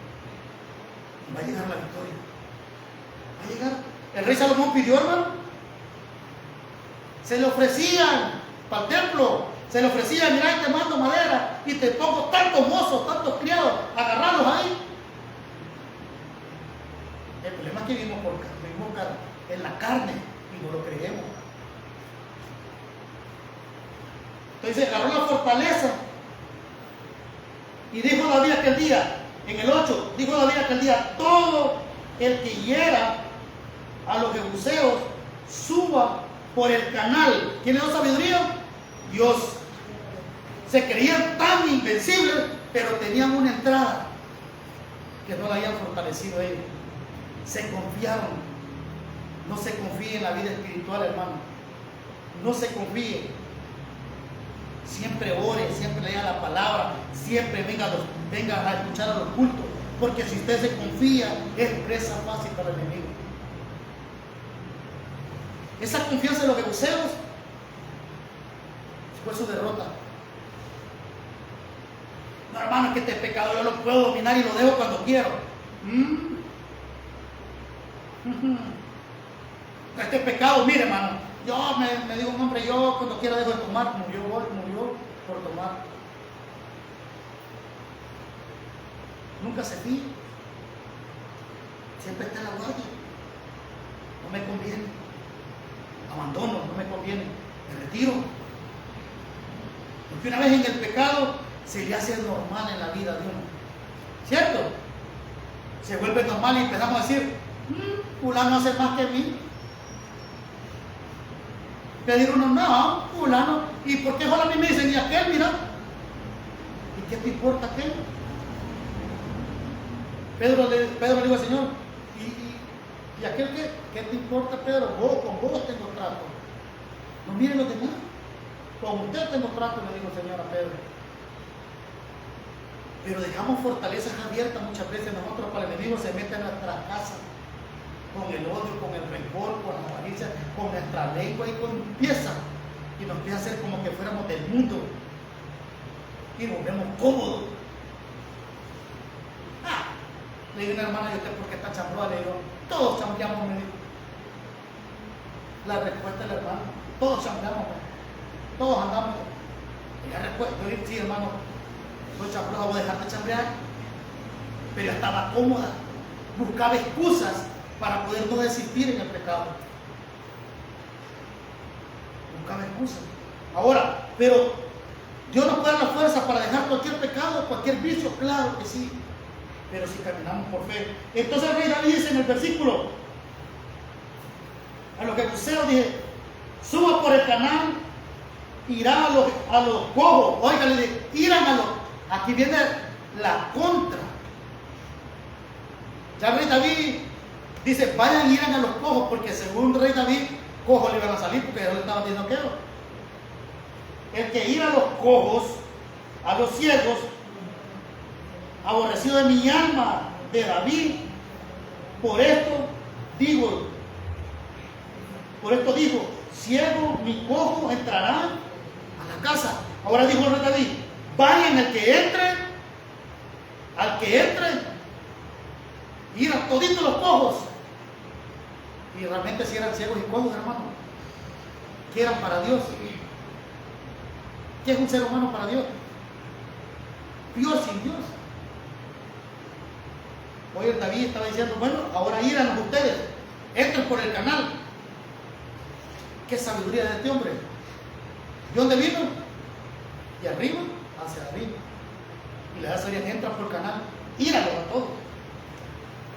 Va a llegar la victoria. Va a llegar. El rey Salomón pidió, hermano. Se le ofrecían para el templo. Se le ofrecían, mira, te mando madera y te pongo tantos mozos, tantos criados, agarrarlos ahí. El problema es que vivimos en la carne y no lo creemos. Entonces agarró la fortaleza y dijo David aquel día, en el 8, dijo David aquel día, todo el que hiera a los jebuseos suba por el canal. ¿Quién le dio sabiduría? Dios. Se creían tan invencibles, pero tenían una entrada que no la habían fortalecido ellos. Se confiaron. No se confíe en la vida espiritual, hermano. No se confíe. Siempre ore, siempre lea la palabra, siempre venga a escuchar a los cultos, Porque si usted se confía, es presa fácil para el enemigo. Esa confianza de los jebuseos fue su derrota. No, hermano, es que este pecado yo lo puedo dominar y lo dejo cuando quiero. Este pecado, mire, hermano, yo me digo un hombre, yo cuando quiera dejo de tomar, murió por tomar. Nunca se fía. Siempre está en la guardia. No me conviene. Abandono, no me conviene. Me retiro. Porque una vez en el pecado se le hace normal en la vida de uno. ¿Cierto? Se vuelve normal y empezamos a decir, fulano hace más que mí. Pedir uno, no, fulano. ¿Y por qué ahora a mí me dicen, y aquel, mira? ¿Y qué te importa aquel? Pedro le dijo al Señor, ¿y aquel qué te importa, Pedro? Con vos tengo trato. No miren los demás. Con usted tengo trato, le dijo el Señor a Pedro. Pero dejamos fortalezas abiertas muchas veces nosotros para el enemigo se mete en nuestras casas con el odio, con el rencor, con la avaricia, con nuestra lengua y con pieza. Y nos empieza a hacer como que fuéramos del mundo. Y nos vemos cómodos. Le digo a una hermana, ¿y usted por qué está chambrosa? Le digo, todos chambeamos, me dijo. La respuesta del hermano, todos chambeamos, todos andamos. Y la respuesta, yo dije, sí, hermano, soy chambrosa, voy a dejar de chambear. Pero yo estaba cómoda, buscaba excusas para poder no desistir en el pecado. Buscaba excusas. Ahora, pero Dios nos puede dar la fuerza para dejar cualquier pecado, cualquier vicio, claro que sí. Pero si caminamos por fe. Entonces el rey David dice en el versículo, a los jebuseos dije, suba por el canal, irá a los cojos. Oiga, le dije, irán a los. Aquí viene la contra. Ya el rey David dice, vayan y irán a los cojos, porque según el rey David, cojos le iban a salir, porque ya le estaban diciendo que el que ir a los cojos, a los ciegos, aborrecido de mi alma, de David, por esto digo, ciego ni cojo entrarán a la casa. Ahora dijo el rey David, vayan al que entre, ir a toditos los cojos. Y realmente si eran ciegos y cojos, hermano, ¿qué eran para Dios? ¿Qué es un ser humano para Dios? Dios sin Dios. Hoy el David estaba diciendo, bueno, ahora iran ustedes, entren por el canal. Qué sabiduría de este hombre. ¿De dónde vino? De arriba hacia arriba. Y le da sabiduría, entra por el canal, íralos a todos,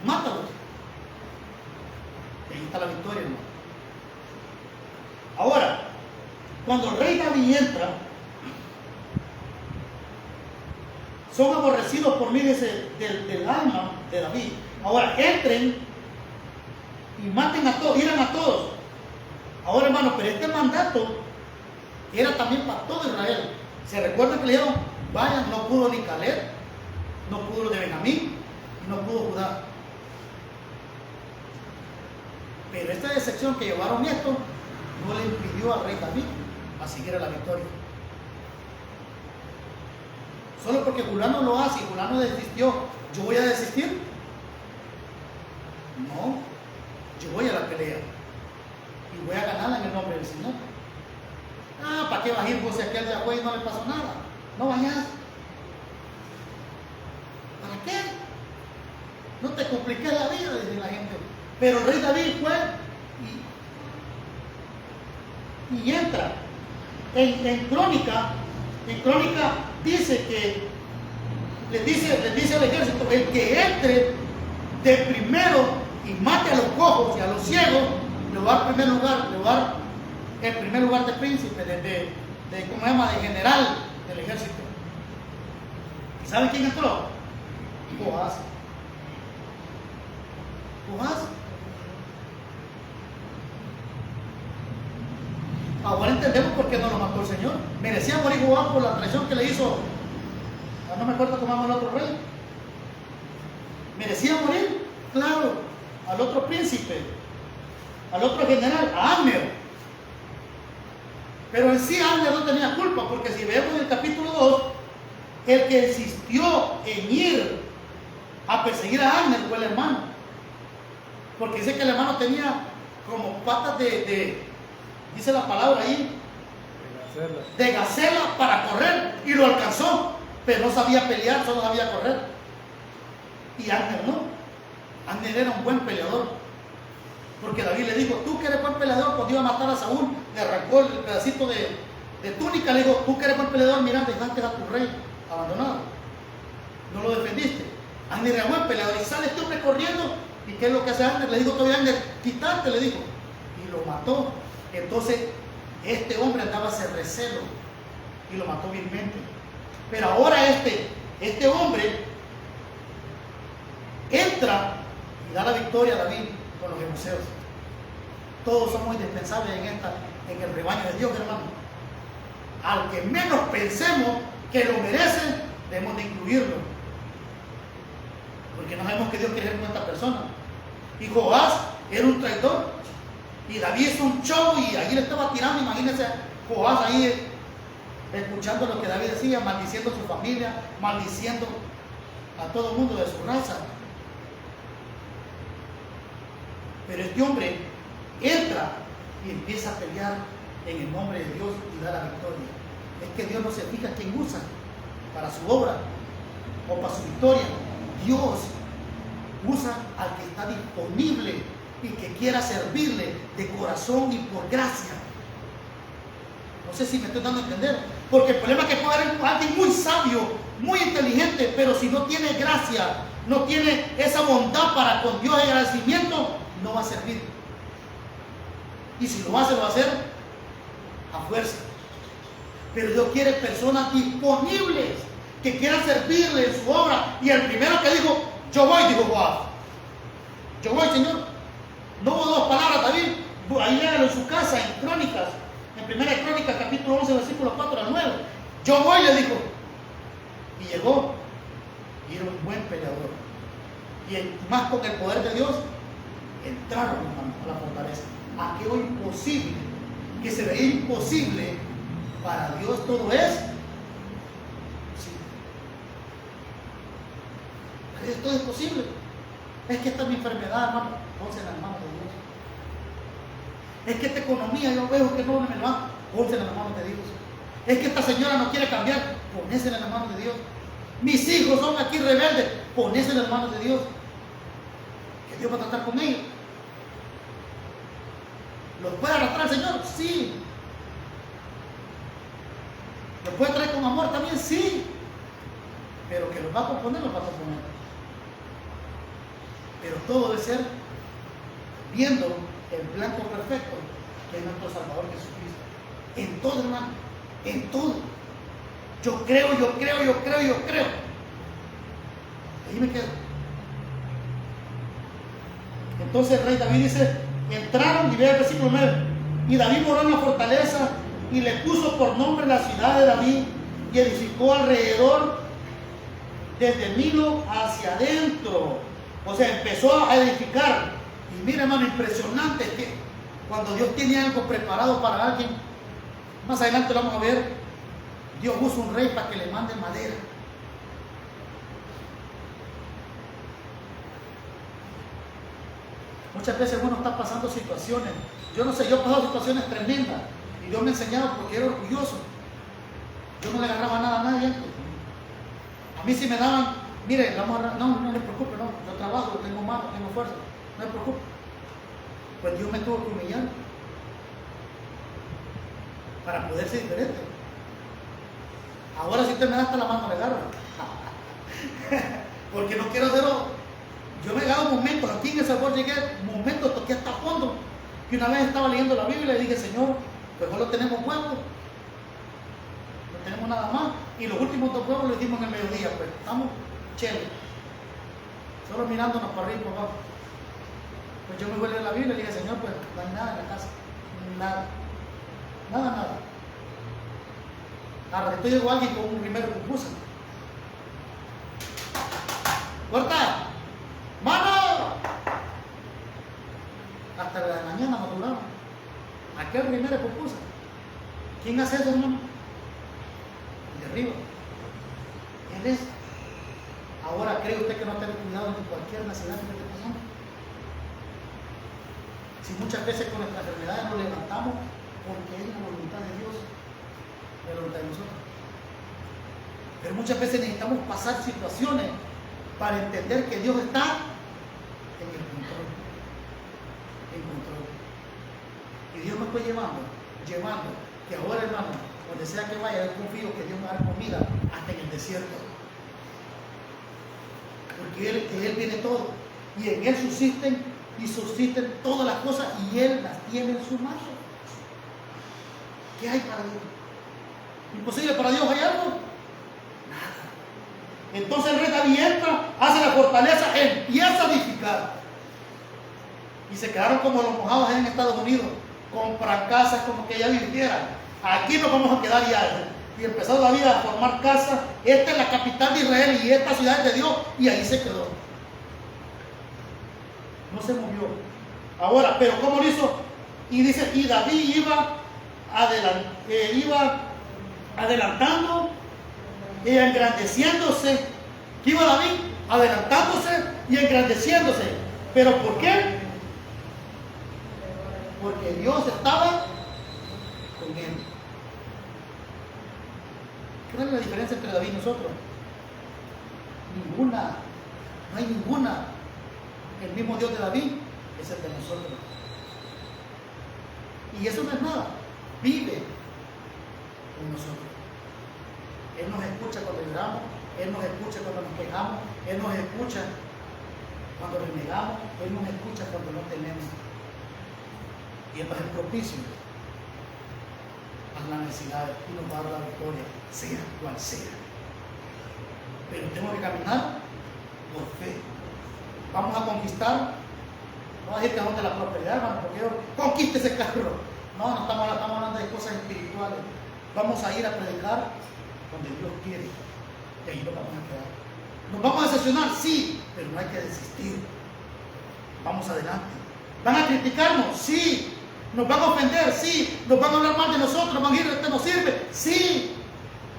mátalos. Y ahí está la victoria, hermano. Ahora, cuando el rey David entra, son aborrecidos por mí del alma de David. Ahora entren y maten a todos, irán a todos. Ahora, hermano, pero este mandato era también para todo Israel. ¿Se recuerdan que le dijeron, vayan? No pudo ni Caleb, no pudo los de Benjamín, y no pudo Judá. Pero esta decepción que llevaron esto no le impidió al rey David a seguir a la victoria. Solo porque fulano lo hace y fulano desistió, ¿yo voy a desistir? No, yo voy a la pelea y voy a ganarla en el nombre del Señor. ¿Para qué vas a ir vos si aquel de afuera y no le pasó nada? No vayas. ¿Para qué? No te compliques la vida, dice la gente. Pero el rey David fue y entra. En Crónica dice que les dice al ejército, el que entre de primero y mate a los cojos y a los ciegos, le va a dar primer lugar, le va a dar el primer lugar de príncipe, de ¿cómo se llama? De general del ejército. ¿Y saben quién entró? Joás. Ahora entendemos por qué no lo mató el Señor. Merecía morir Joás por la traición que le hizo, no me acuerdo cómo se llama el otro rey. ¿Merecía morir? Claro, al otro príncipe, al otro general, a Abner. Pero en sí Abner no tenía culpa, porque si vemos en el capítulo 2, el que insistió en ir a perseguir a Abner fue el hermano. Porque dice que el hermano tenía como patas dice la palabra ahí, de gacela para correr, y lo alcanzó, pero no sabía pelear, solo sabía correr. Y Abner no. Abner era un buen peleador, porque David le dijo: tú que eres buen peleador, cuando iba a matar a Saúl, le arrancó el pedacito de túnica, le dijo: tú que eres buen peleador, mira, dejaste a tu rey abandonado, no lo defendiste. Abner era buen peleador, y sale este hombre corriendo, y ¿qué es lo que hace Abner? Le dijo todavía Abner: quítate, le dijo, y lo mató. Entonces este hombre andaba ese recelo y lo mató vilmente. Pero ahora este hombre entra y da la victoria a David con los jebuseos. Todos somos indispensables en el rebaño de Dios, hermano. Al que menos pensemos que lo merece, debemos de incluirlo, porque no sabemos que Dios quiere con esta persona. Y Joás era un traidor, y David es un show, y ahí le estaba tirando. Imagínense Joás ahí escuchando lo que David decía, maldiciendo a su familia, maldiciendo a todo el mundo de su raza. Pero este hombre entra y empieza a pelear en el nombre de Dios y da la victoria. Es que Dios no se fija quién usa para su obra o para su victoria. Dios usa al que está disponible y que quiera servirle de corazón y por gracia. No sé si me estoy dando a entender, porque el problema es que puede haber alguien muy sabio, muy inteligente, pero si no tiene gracia, no tiene esa bondad para con Dios y agradecimiento, no va a servir. Y si lo hace, lo va a hacer a fuerza. Pero Dios quiere personas disponibles que quieran servirle en su obra. Y el primero que dijo: yo voy, dijo Joab. Yo voy, Señor. No hubo dos palabras, David. Ahí léalo en su casa, en Crónicas, en Primera de Crónicas, capítulo 11, versículos 4 al 9. Yo voy, le dijo. Y llegó. Y era un buen peleador. Y más con el poder de Dios, entraron, hermano, a la fortaleza. Aquello imposible, que se veía imposible, para Dios todo es posible. Esto es posible. Es que esta es mi enfermedad, hermano, ponse en las manos de Dios. Es que esta economía yo veo que no me va, ponse en las manos de Dios. Es que esta señora no quiere cambiar, ponese en las manos de Dios. Mis hijos son aquí rebeldes, ponese en las manos de Dios. Que Dios va a tratar con ellos. ¿Los puede arrastrar el Señor? Sí. ¿Los puede traer con amor también? Sí. Pero que los va a componer, los va a componer. Pero todo debe ser viendo el blanco perfecto que es nuestro Salvador Jesucristo. En todo, hermano. En todo. Yo creo. Ahí me quedo. Entonces el rey David dice: entraron, y ve el versículo 9. Y David moró en la fortaleza y le puso por nombre la ciudad de David, y edificó alrededor desde Milo hacia adentro. O sea, empezó a edificar. Y mira, hermano, impresionante que cuando Dios tiene algo preparado para alguien, más adelante lo vamos a ver, Dios usa un rey para que le mande madera. Muchas veces uno está pasando situaciones, yo no sé, yo he pasado situaciones tremendas, y Dios me ha enseñado porque era orgulloso. Yo no le agarraba nada a nadie antes. A mí si me daban, mire, no le preocupe, no, yo trabajo, tengo mano, tengo fuerza, no le preocupe. Pues Dios me tuvo que humillar para poder ser diferente. Ahora si usted me da hasta la mano, le agarro. Porque no quiero hacerlo. Yo me he dado momentos, aquí en El Salvador llegué, momentos, toqué hasta fondo. Y una vez estaba leyendo la Biblia y le dije: Señor, pues no lo tenemos puesto, no tenemos nada más. Y los últimos 2 huevos lo hicimos en el mediodía, pues estamos chéveres, solo mirándonos para arriba y para abajo. Pues yo me voy a leer la Biblia y le dije: Señor, pues no hay nada en la casa, nada. Ahora que llegó alguien con un primero pupusa. ¡Corta! hasta la mañana maduraba. Aquel primero pupusa. ¿Quién hace eso, hermano? El de arriba. Él es. Ahora, ¿cree usted que no tiene cuidado de cualquier necesidad que esté pasando? Si muchas veces con nuestras enfermedades nos levantamos porque es la voluntad de Dios, la voluntad de nosotros. Pero muchas veces necesitamos pasar situaciones para entender que Dios está en el control. En control. Y Dios me fue llevando, que ahora, hermano, donde sea que vaya, yo confío que Dios me va a dar comida hasta en el desierto. Porque Él tiene todo. Y en Él subsisten todas las cosas y Él las tiene en su mano. ¿Qué hay para Dios? ¿Imposible para Dios hay algo? Nada. Entonces el rey David entra, hace la fortaleza, empieza a edificar. Y se quedaron como los mojados en Estados Unidos. Compran casas como que ya vivieran. Aquí nos vamos a quedar ya. Y empezó David a formar casas. Esta es la capital de Israel y esta ciudad es de Dios. Y ahí se quedó. No se movió. Ahora, pero ¿cómo lo hizo? Y dice, y David iba adelantando y engrandeciéndose. ¿Qué iba David? Adelantándose y engrandeciéndose. ¿Pero por qué? Porque Dios estaba con él. ¿Cuál es la diferencia entre David y nosotros? Ninguna. No hay ninguna. El mismo Dios de David es el de nosotros. Y eso no es nada. Vive con nosotros. Él nos escucha cuando lloramos, Él nos escucha cuando nos quejamos, Él nos escucha cuando renegamos, Él nos escucha cuando no tenemos. Y Él va a ser propicio a las necesidades y nos va a dar la victoria, sea cual sea. Pero tengo que caminar por fe. Vamos a conquistar, no a decir que es de la prosperidad, hermano, porque yo conquiste ese carro. No estamos hablando de cosas espirituales. Vamos a ir a predicar donde Dios quiere. Y ahí nos vamos a quedar. ¿Nos vamos a decepcionar? Sí, pero no hay que desistir. Vamos adelante. ¿Van a criticarnos? Sí. ¿Nos van a ofender? Sí. ¿Nos van a hablar mal de nosotros? ¿Van a decir que este no sirve? Sí.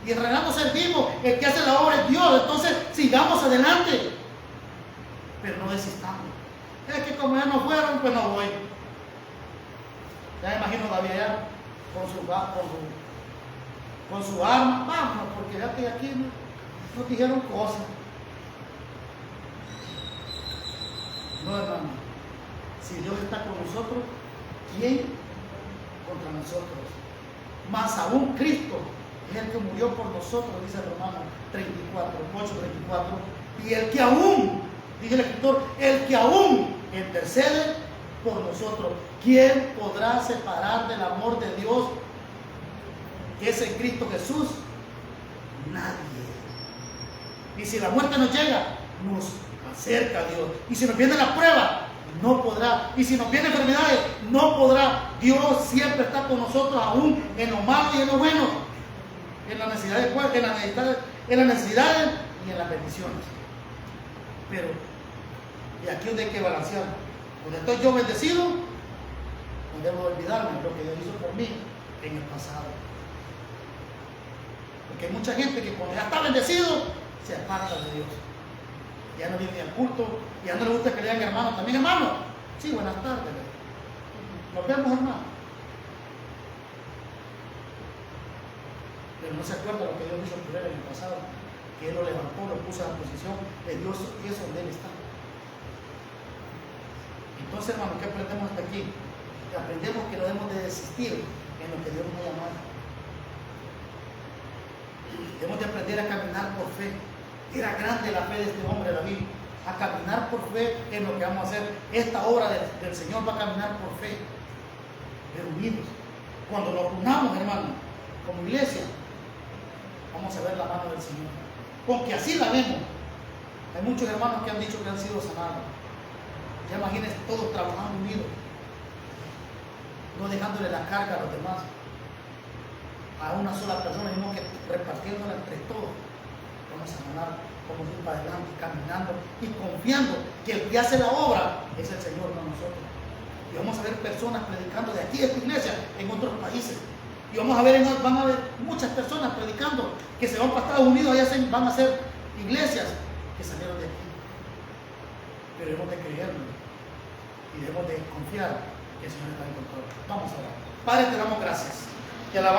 Y en realidad no servimos. El que hace la obra es Dios. Entonces sigamos adelante. Pero no desistamos. Es que como ya no fueron, pues no voy. Ya me imagino David allá con su arma. Vamos, porque ya que aquí nos dijeron cosas. No, hermano. Si Dios está con nosotros, ¿quién contra nosotros? Más aún Cristo es el que murió por nosotros, dice Romanos 8:34. Y el que aún, dice el escritor, el que aún intercede por nosotros. ¿Quién podrá separar del amor de Dios que es en Cristo Jesús? Nadie. Y si la muerte nos llega, nos acerca a Dios. Y si nos viene la prueba, no podrá. Y si nos vienen enfermedades, no podrá. Dios siempre está con nosotros, aún en lo malo y en lo bueno, en las necesidades, y en las bendiciones. Pero, y aquí donde hay que balancear. Cuando estoy yo bendecido, no debo olvidarme de lo que Dios hizo por mí en el pasado. Porque hay mucha gente que cuando ya está bendecido, se aparta de Dios. Ya no viene al culto, ya no le gusta que le digan hermano. También hermano. Sí, buenas tardes. Nos vemos, hermano. Pero no se acuerda lo que Dios hizo por él en el pasado. Que Él lo levantó, lo puso a la posición de Dios, y es donde Él está. Entonces, hermano, ¿qué aprendemos hasta aquí? Que aprendemos que no debemos de desistir en lo que Dios nos ha llamado. Debemos de aprender a caminar por fe. Era grande la fe de este hombre David. A caminar por fe en lo que vamos a hacer. Esta obra del Señor va a caminar por fe. Pero unidos. Cuando nos unamos, hermano, como iglesia, vamos a ver la mano del Señor. Porque así la vemos. Hay muchos hermanos que han dicho que han sido sanados. Ya imagínense todos trabajando unidos, no dejándole la carga a los demás, a una sola persona, sino que repartiéndola entre todos. Vamos a ganar, vamos a ir para adelante, caminando y confiando que el que hace la obra es el Señor, no nosotros. Y vamos a ver personas predicando de aquí de esta iglesia en otros países. Y vamos a ver, van a ver muchas personas predicando que se van para Estados Unidos, allá van a hacer iglesias que salieron de aquí. Pero debemos de creerlo y debemos de confiar que el Señor está en control. Vamos a orar. Padre, te damos gracias. Te alabamos.